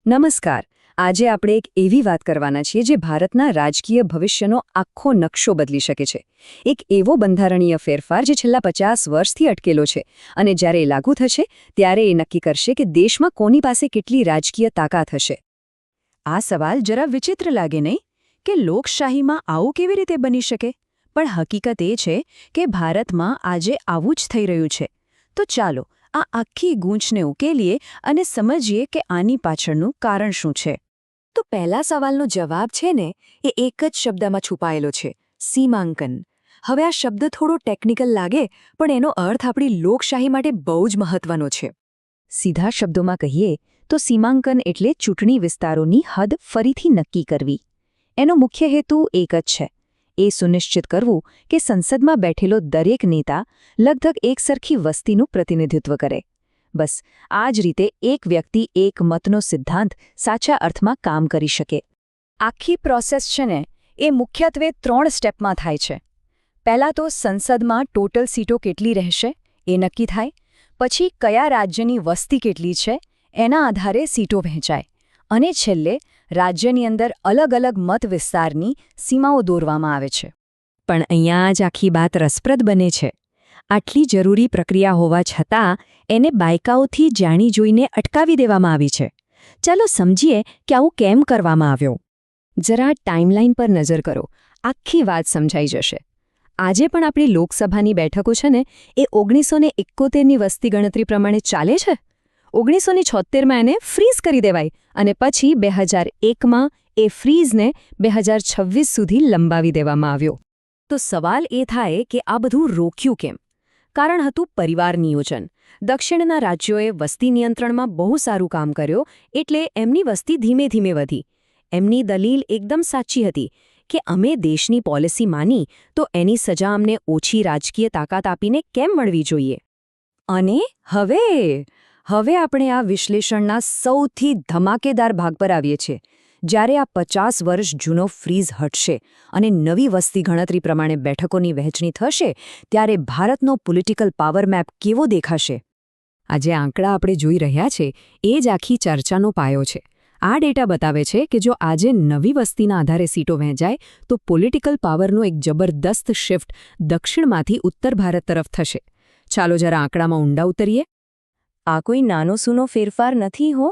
નમસ્કાર. આજે આપણે એક એવી વાત કરવાના છીએ જે ભારતના રાજકીય ભવિષ્યનો આખો નકશો બદલી શકે છે. એક એવો બંધારણીય ફેરફાર જે છેલ્લા 50 વર્ષથી અટકેલો છે અને જ્યારે એ લાગુ થશે ત્યારે એ નક્કી કરશે કે દેશમાં કોની પાસે કેટલી રાજકીય તાકાત હશે. આ સવાલ જરા વિચિત્ર લાગે નહીં કે લોકશાહીમાં આવું કેવી રીતે બની શકે, પણ હકીકત એ છે કે ભારતમાં આજે આવું જ થઈ રહ્યું છે. તો ચાલો આ આખી ગૂંચને ઉકેલીએ અને સમજીએ કે આની પાછળનું કારણ શું છે. તો પહેલા સવાલનો જવાબ છે ને એ એક જ શબ્દમાં છુપાયેલો છે: સીમાંકન. હવે આ શબ્દ થોડો ટેકનિકલ લાગે, પણ એનો અર્થ આપણી લોકશાહી માટે બહુ જ મહત્વનો છે. સીધા શબ્દોમાં કહીએ તો સીમાંકન એટલે ચૂંટણી વિસ્તારોની હદ ફરીથી નક્કી કરવી. એનો મુખ્ય હેતુ એક જ છે: એ સુનિશ્ચિત કરવું કે સંસદમાં બેઠેલો દરેક નેતા લગભગ એકસરખી વસ્તીનું પ્રતિનિધિત્વ કરે. બસ આ જ રીતે એક વ્યક્તિ એક મતનો સિદ્ધાંત સાચા અર્થમાં કામ કરી શકે. આખી પ્રોસેસ છે ને એ મુખ્યત્વે 3 સ્ટેપમાં થાય છે. પહેલાં તો સંસદમાં ટોટલ સીટો કેટલી રહેશે એ નક્કી થાય. પછી કયા રાજ્યની વસ્તી કેટલી છે એના આધારે સીટો વહેંચાય. અને છેલ્લે રાજ્યની અંદર અલગ અલગ મત વિસ્તારની સીમાઓ દોરવામાં આવે છે. પણ અહીંયા જ આખી વાત રસપ્રદ બને છે. આટલી જરૂરી પ્રક્રિયા હોવા છતાં એને બાયકાઓથી જાણી જોઈને અટકાવી દેવામાં આવી છે. ચાલો સમજીએ કે આવું કેમ કરવામાં આવ્યો. જરા ટાઈમલાઈન પર નજર કરો, આખી વાત સમજાઈ જશે. આજે પણ આપણી લોકસભાની બેઠકો છે ને એ 1971ની વસ્તી ગણતરી પ્રમાણે ચાલે છે. 1976માં એને ફ્રીઝ કરી દેવાય અને પછી 2001માં એ ફ્રીઝને 2026 સુધી લંબાવી દેવામાં આવ્યો. તો સવાલ એ થાય કે આ બધું રોક્યું કેમ? કારણ હતું પરિવાર નિયોજન. દક્ષિણના રાજ્યોએ વસ્તી નિયંત્રણમાં બહુ સારું કામ કર્યું, એટલે એમની વસ્તી ધીમે ધીમે વધી. એમની દલીલ એકદમ સાચી હતી કે અમે દેશની પોલિસી માની તો એની સજા અમને ઓછી રાજકીય તાકાત આપીને કેમ મળવી જોઈએ. અને હવે આપણે આ વિશ્લેષણના સૌથી ધમાકેદાર ભાગ પર આવીએ છીએ. જ્યારે આ 50 વર્ષ જૂનો ફ્રીઝ હટશે અને નવી વસ્તી ગણતરી પ્રમાણે બેઠકોની વહેંચણી થશે, ત્યારે ભારતનો પોલિટિકલ પાવર મેપ કેવો દેખાશે? આજે આંકડા આપણે જોઈ રહ્યા છે એ જ આખી ચર્ચાનો પાયો છે. આ ડેટા બતાવે છે કે જો આજે નવી વસ્તીના આધારે સીટો વહેંચાય તો પોલિટિકલ પાવરનો એક જબરદસ્ત શિફ્ટ દક્ષિણમાંથી ઉત્તર ભારત તરફ થશે. ચાલો જરા આંકડામાં ઊંડા ઉતરીએ. આ કોઈ નાનો સૂનો ફેરફાર નથી હો.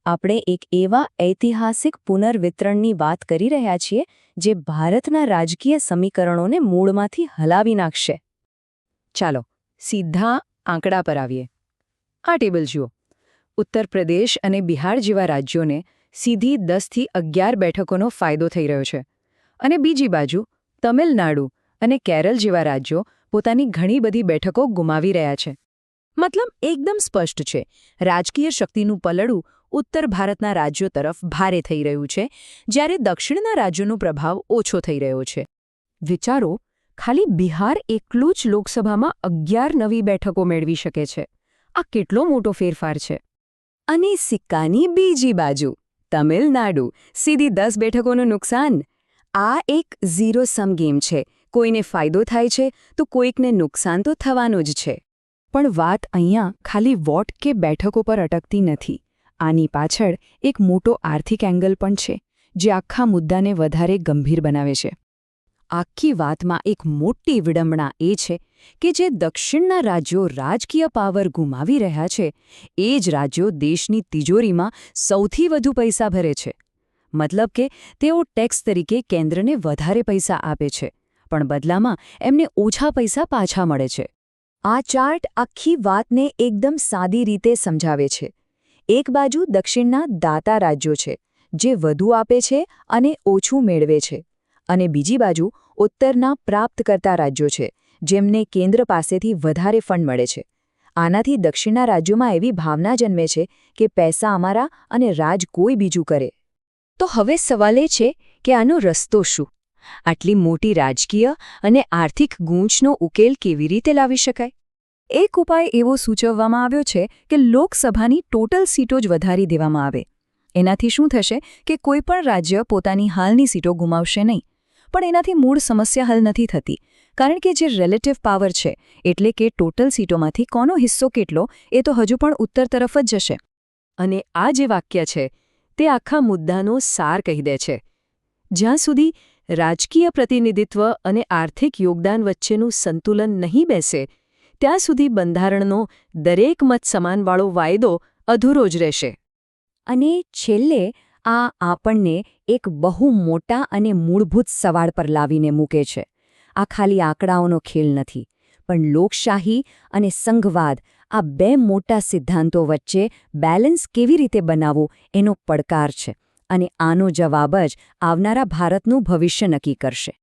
આપણે એક એવા ઐતિહાસિક પુનર્વિતરણની વાત કરી રહ્યા છીએ જે ભારતના રાજકીય સમીકરણોને મૂળમાંથી હલાવી નાખશે. ચાલો સીધા આંકડા પર આવીએ. આ ટેબલ જુઓ. ઉત્તર પ્રદેશ અને બિહાર જેવા રાજ્યોને સીધી 10થી 11 બેઠકોનો ફાયદો થઈ રહ્યો છે. અને બીજી બાજુ તમિલનાડુ અને કેરળ જેવા રાજ્યો પોતાની ઘણી બધી બેઠકો ગુમાવી રહ્યા છે. મતલબ એકદમ સ્પષ્ટ છે, રાજકીય શક્તિનું પલડું ઉત્તર ભારતના રાજ્યો તરફ ભારે થઈ રહ્યું છે, જ્યારે દક્ષિણના રાજ્યોનો પ્રભાવ ઓછો થઈ રહ્યો છે. વિચારો, ખાલી બિહાર એકલું જ લોકસભામાં 11 નવી બેઠકો મેળવી શકે છે. આ કેટલો મોટો ફેરફાર છે. અને સિક્કાની બીજી બાજુ તમિલનાડુ, સીધી 10 બેઠકોનું નુકસાન. આ એક ઝીરો સમ ગેમ છે. કોઈને ફાયદો થાય છે તો કોઈકને નુકસાન તો થવાનું જ છે. પણ વાત અહીંયા ખાલી વોટ કે બેઠકો પર અટકતી નથી. આની પાછળ એક મોટો આર્થિક એંગલ પણ છે, જે આખા મુદ્દાને વધારે ગંભીર બનાવે છે. આખી વાતમાં એક મોટી વિડંબણા એ છે કે જે દક્ષિણના રાજ્યો રાજકીય પાવર ગુમાવી રહ્યા છે, એ જ રાજ્યો દેશની તિજોરીમાં સૌથી વધુ પૈસા ભરે છે. મતલબ કે તેઓ ટેક્સ તરીકે કેન્દ્રને વધારે પૈસા આપે છે, પણ બદલામાં એમને ઓછા પૈસા પાછા મળે છે. આ ચાર્ટ આખી વાતને એકદમ સાદી રીતે સમજાવે છે. એક બાજુ દક્ષિણના દાતા રાજ્યો છે, જે વધુ આપે છે અને ઓછું મેળવે છે. અને બીજી બાજુ ઉત્તરના પ્રાપ્તકર્તા રાજ્યો છે, જેમને કેન્દ્ર પાસેથી વધારે ફંડ મળે છે. આનાથી દક્ષિણના રાજ્યોમાં એવી ભાવના જન્મે છે કે પૈસા અમારા અને રાજ કોઈ બીજું કરે. તો હવે સવાલ એ છે કે આનો રસ્તો શું? આટલી મોટી રાજકીય અને આર્થિક ગૂંચનો ઉકેલ કેવી રીતે લાવી શકાય? એક ઉપાય એવો સૂચવવામાં આવ્યો છે કે લોકસભાની ટોટલ સીટો જ વધારી દેવામાં આવે. એનાથી શું થશે કે કોઈપણ રાજ્ય પોતાની હાલની સીટો ગુમાવશે નહીં. પણ એનાથી મૂળ સમસ્યા હલ નથી થતી, કારણ કે જે રિલેટિવ પાવર છે, એટલે કે ટોટલ સીટોમાંથી કોનો હિસ્સો કેટલો, એ તો હજુ પણ ઉત્તર તરફ જ જશે. અને આ જે વાક્ય છે, તે આખા મુદ્દાનો સાર કહી દે છે. જ્યાં સુધી રાજકીય પ્રતિનિધિત્વ અને આર્થિક યોગદાન વચ્ચેનું સંતુલન નહીં બેસે ત્યાં સુધી બંધારણનો દરેક મત સમાનવાળો વાયદો અધૂરો જ રહેશે. અને છેલ્લે આ આપણને એક બહુ મોટા અને મૂળભૂત સવાલ પર લાવીને મૂકે છે. આ ખાલી આંકડાઓનો ખેલ નથી, પણ લોકશાહી અને સંઘવાદ આ બે મોટા સિદ્ધાંતો વચ્ચે બેલેન્સ કેવી રીતે બનાવવું એનો પડકાર છે. અને આનો જવાબ જ આવનારા ભારતનું ભવિષ્ય નક્કી કરશે.